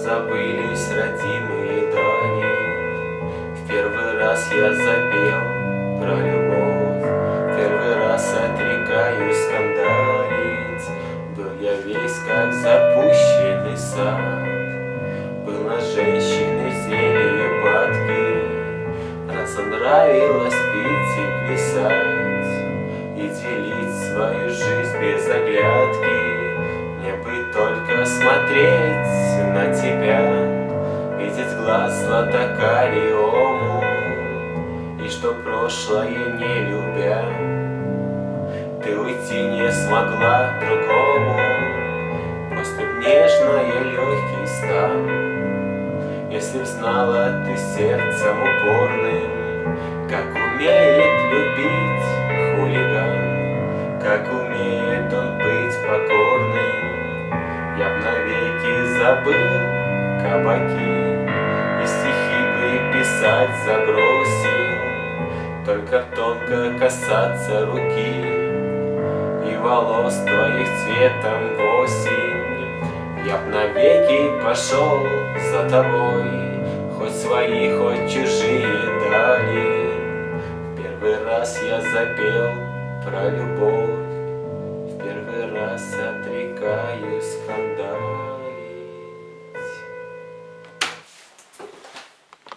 забылись родимые дали. В первый раз я запел про любовь, в первый раз отрекаюсь скандалить. Был я весь как запущенный сад, был на женщины зелье падки. Раз нравилось пить и плясать, и делить свою жизнь без оглядки. Мне бы только смотреть на тебя, видеть глаз златокариому, и что прошлое не любя, ты уйти не смогла другому. Просто б нежно я легкий стал, если б знала ты сердцем упорным, как умеет любить хулиган, как умеет он быть покорным. Я б навеки забыл кабаки, и стихи бы писать забросил, только тонко касаться руки и волос твоих цветом в осень. Я б навеки пошел за тобой, хоть свои, хоть чужие дали. В первый раз я запел про любовь, в первый раз отрекаюсь.